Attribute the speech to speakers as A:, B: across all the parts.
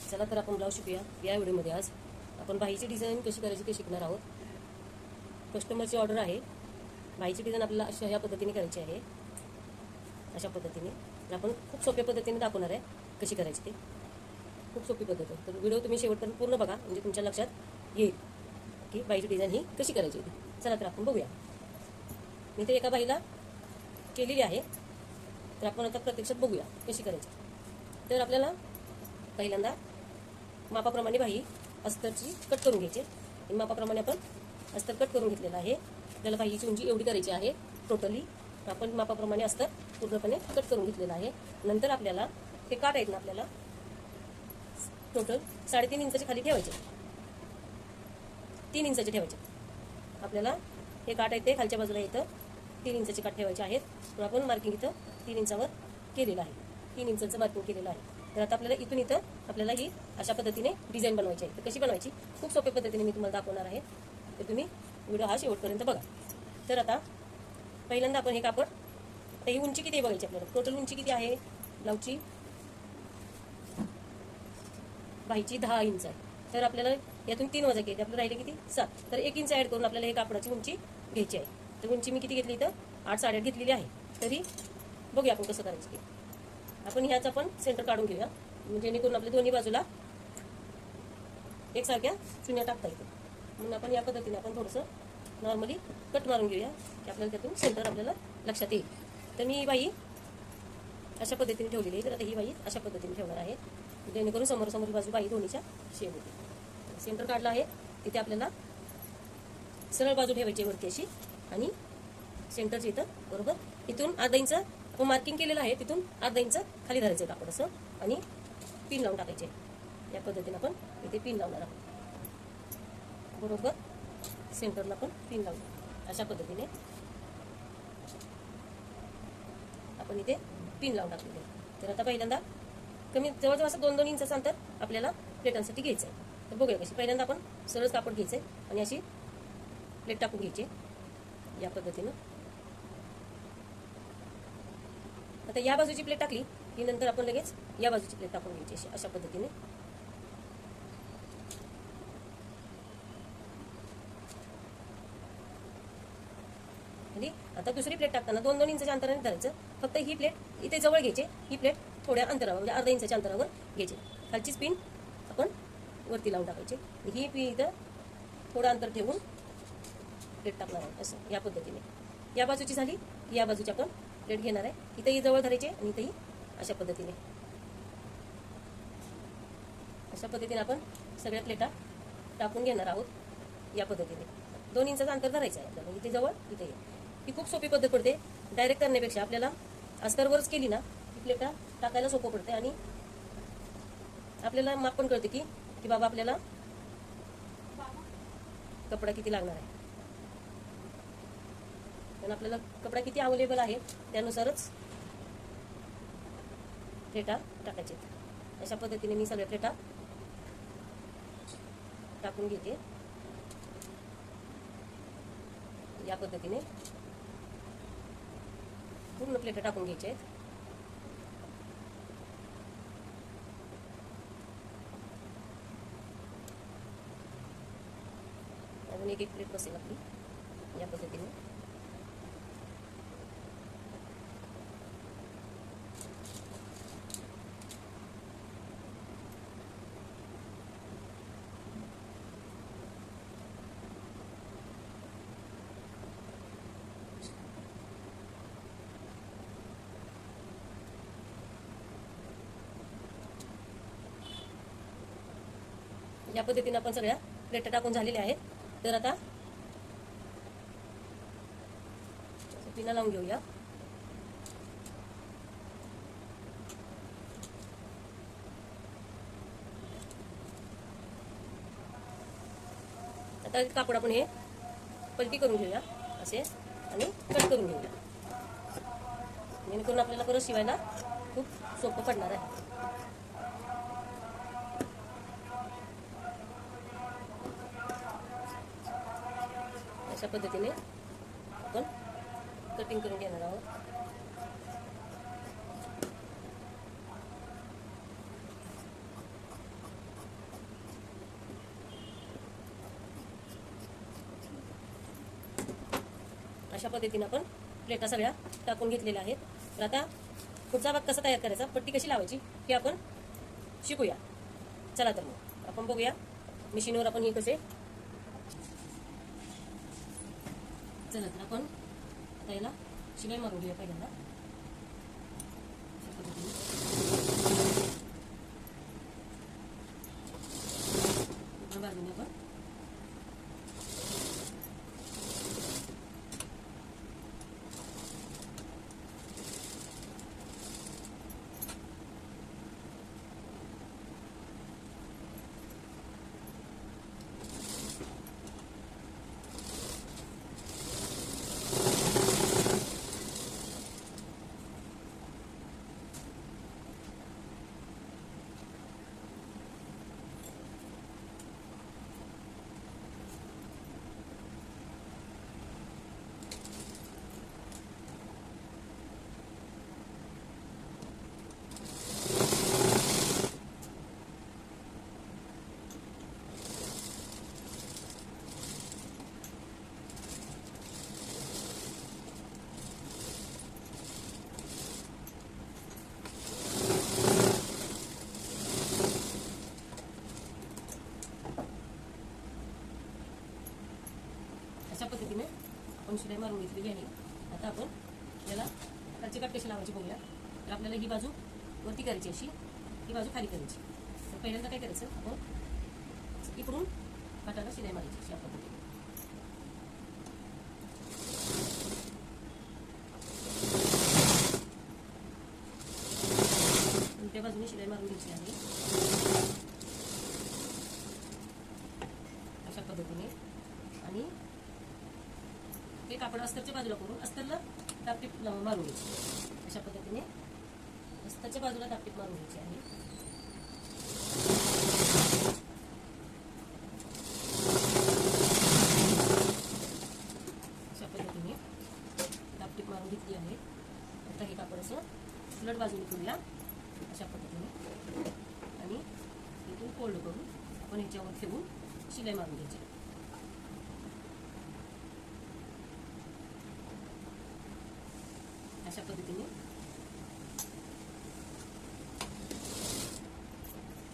A: चला तर आपण ब्लाऊज शिकूया. या व्हिडिओमध्ये आज आपण बाहीची डिझाईन कशी करायची ते शिकणार आहोत. कस्टमरची ऑर्डर आहे. बाहीची डिझाईन आपल्याला अशा ह्या पद्धतीने करायची आहे. अशा पद्धतीने तर आपण खूप सोप्या पद्धतीने दाखवणार आहे कशी करायची ते. खूप सोपी पद्धत आहे. तर व्हिडिओ तुम्ही शेवटपर्यंत पूर्ण बघा म्हणजे तुमच्या लक्षात येईल की बाहीची डिझाईन ही कशी करायची होती. चला तर आपण बघूया. मी ते एका बाईला केलेली आहे. तर आपण आता प्रत्यक्षात बघूया कशी करायची. तर आपल्याला पहिल्यांदा मापाप्रमाणे बाही अस्तरची कट करून घ्यायची. मापाप्रमाणे आपण अस्तर कट करून घेतलेला आहे. आपल्याला बाहीची उंची एवढी करायची आहे. टोटली आपण मापाप्रमाणे अस्तर पूर्णपणे कट करून घेतलेला आहे. नंतर आपल्याला ते काठ आहेत ना आपल्याला टोटल 3.5 इंचाचे खाली ठेवायचे. 3 इंचाचे ठेवायचे. आपल्याला हे काठ आहे ते खालच्या बाजूला इथं 3 इंचाचे काठ ठेवायचे आहेत. तर आपण मार्किंग इथं 3 इंचावर केलेलं आहे. 3 इंचाचं मार्किंग केलेलं आहे. तर आता आपल्याला इथून इथं आपल्याला ही अशा पद्धतीने डिझाईन बनवायची आहे. तर कशी बनवायची खूप सोप्या पद्धतीने मी तुम्हाला दाखवणार आहे. तर तुम्ही व्हिडिओ हा शेवटपर्यंत बघा. तर आता पहिल्यांदा आपण हे कापड आता ही उंची किती बघायची आपल्याला. टोटल उंची किती आहे ब्लाऊजची बाहीची 10 इंच आहे. तर आपल्याला यातून 3 वजा केली आपल्याला राहिले किती 7. तर 1 इंच ॲड करून आपल्याला हे कापडाची उंची घ्यायची आहे. तर उंची मी किती घेतली इथं 8 साड्या घेतलेली आहे. तरी बघूया आपण कसं करायचं ते. आपण ह्याचा पण सेंटर काढून घेऊया जेणेकरून आपल्या दोन्ही बाजूला एकसारख्या शून्य टाकता येते. म्हणून आपण या पद्धतीने आपण थोडंसं नॉर्मली कट मारून घेऊया की आपल्याला त्यातून सेंटर आपल्याला लक्षात येईल. तर मी ही बाई अशा पद्धतीने ठेवलेली आहे. तर आता ही बाई अशा पद्धतीने ठेवणार आहे जेणेकरून समोर बाजू बाई दोन्हीच्या शेम होते. सेंटर काढला आहे तिथे आपल्याला सरळ बाजू ठेवायची वरती अशी आणि सेंटरची इथं बरोबर इथून अर्धा इंच आपण मार्किंग केलेलं आहे. तिथून अर्धा इंच खाली धरायचं कापड असं आणि पिन लावून टाकायचे. या पद्धतीने आपण इथे पिन लावणार आहोत. बरोबर सेंटरला पण पिन लावू अशा पद्धतीने आपण इथे पिन लावून टाकलेले. तर आता पहिल्यांदा कमी जवळजवळ असं 2-2 इंचाचं अंतर आपल्याला प्लेटांसाठी घ्यायचं आहे. तर बघूया कशी. पहिल्यांदा आपण सरळ कापड घ्यायचं आहे आणि अशी प्लेट टाकून घ्यायची या पद्धतीनं. आता या बाजूची प्लेट टाकली की नंतर आपण लगेच या बाजूची प्लेट टाकून घ्यायची अशा पद्धतीने. आणि आता दुसरी प्लेट टाकताना 2-2 इंचाच्या अंतराने धरायचं. फक्त ही प्लेट इथे जवळ घ्यायची. ही प्लेट थोड्या अंतरावर म्हणजे अर्धा इंचाच्या अंतरावर घ्यायची. खालचीच पिन आपण वरती लावून टाकायची. ही पिन इथं थोडं अंतर ठेवून प्लेट टाकणार आहे असं या पद्धतीने. या बाजूची झाली की या बाजूची आपण प्लेट घेणार आहे. इथंही जवळ धरायचे आणि इथंही अशा पद्धतीने. अशा पद्धतीने आपण सगळ्या प्लेटा टाकून घेणार आहोत या पद्धतीने. 2 इंचाचं अंतर धरायचं आहे आपल्याला. इथे जवळ इथे. ही खूप सोपी पद्धत पडते. डायरेक्ट करण्यापेक्षा आपल्याला अस्तरवरच केली ना ही प्लेटा टाकायला सोपं पडते आणि आपल्याला माप पण कळते की बाबा आपल्याला कपडा किती लागणार आहे. पण आपल्याला कपडा किती अवेलेबल आहे त्यानुसारच प्लेटा टाकायचे. अशा पद्धतीने मी सगळ्या प्लेटा टाकून घेते या पद्धतीने. पूर्ण प्लेटा टाकून घ्यायचे आहेत. अजून एक प्लेट बसेल आपली या पद्धतीने. या पद्धतीने आपण सगळ्या प्लेटा टाकून झालेल्या आहेत. तर आता पिना लावून घेऊया. आता कापड आपण हे पलटी करून घेऊया असे आणि कट करून घेऊया जेणेकरून आपल्याला परत शिवायला खूप सोपं पडणार आहे. अशा पद्धतीने आपण कटिंग करून घेणार आहोत. अशा पद्धतीने आपण प्लेटा सगळ्या टाकून घेतलेल्या आहेत. तर आता पुढचा भाग कसा तयार करायचा, पट्टी कशी लावायची हे आपण शिकूया. चला तर मग आपण बघूया मशीनवर आपण हे कसे. चला तर आपण आता याला शिलाई मारून घेऊया पहिल्यांदा. अशा पद्धतीने बाजूने आपण अशा पद्धतीने आपण शिलाई मारून घेतलेली आहे. आता आपण याला खालची काट कशी लावायची बघूया. तर आपल्याला ही बाजू वरती करायची, अशी ही बाजू खाली करायची. तर पहिल्यांदा काय करायचं, आपण इकडून काटाला शिलाई मारायची अशा पद्धतीने. उलट्या बाजूने शिलाई मारून घ्यायची आहे अशा पद्धतीने. आणि ते कापड अस्तरच्या बाजूला करून अस्तरला टापटीप मारून घ्यायची. अशा पद्धतीने अस्तरच्या बाजूला टापटीप मारून घ्यायची आहे. अशा पद्धतीने टापटीप मारून घेतली आहे. आता हे कापड असं उलट बाजूने करूया अशा पद्धतीने. आणि इथून फोल्ड करून आपण ह्याच्यावर ठेवून शिलाई मारून घ्यायची. अशा पद्धतीने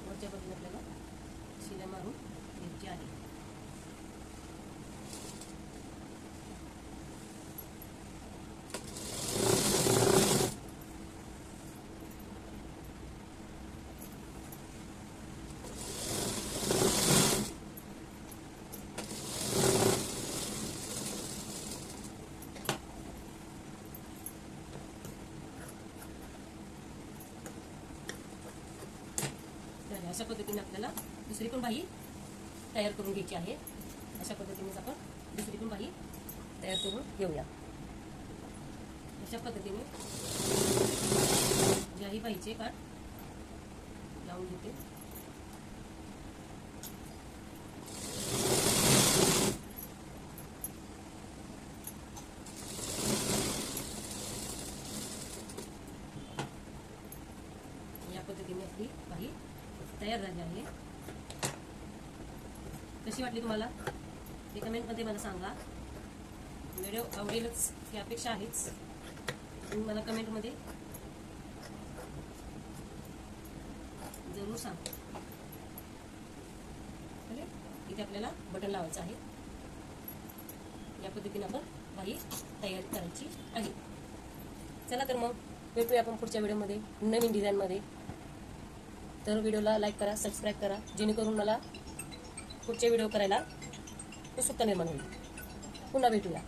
A: वरच्या बाजूने आपल्याला शिलाई मारून घ्यायची आहे. अशा पद्धतीने आपल्याला दुसरी पण बाही तयार करून घ्यायची आहे. अशा पद्धतीनेच आपण दुसरी पण बाही तयार करून घेऊया. अशा पद्धतीने ज्याही बाहीचे काठ लावून घेते. या पद्धतीने आपली बाही तयार झाली आहे. कशी वाटली तुम्हाला ते कमेंटमध्ये मला सांगा. व्हिडिओ आवडेलच ही अपेक्षा आहेच. तुम्ही मला कमेंटमध्ये जरूर सांगा. इथे आपल्याला बटन लावायचं आहे. या पद्धतीने आपण बाही तयार करायची आहे. चला तर मग भेटूया आपण पुढच्या व्हिडिओमध्ये नवीन डिझाईनमध्ये. तर व्हिडिओला लाईक करा, सबस्क्राईब करा, जेणेकरून मला पुढचे व्हिडिओ करायला उत्सुकता निर्माण होईल. पुन्हा भेटूया.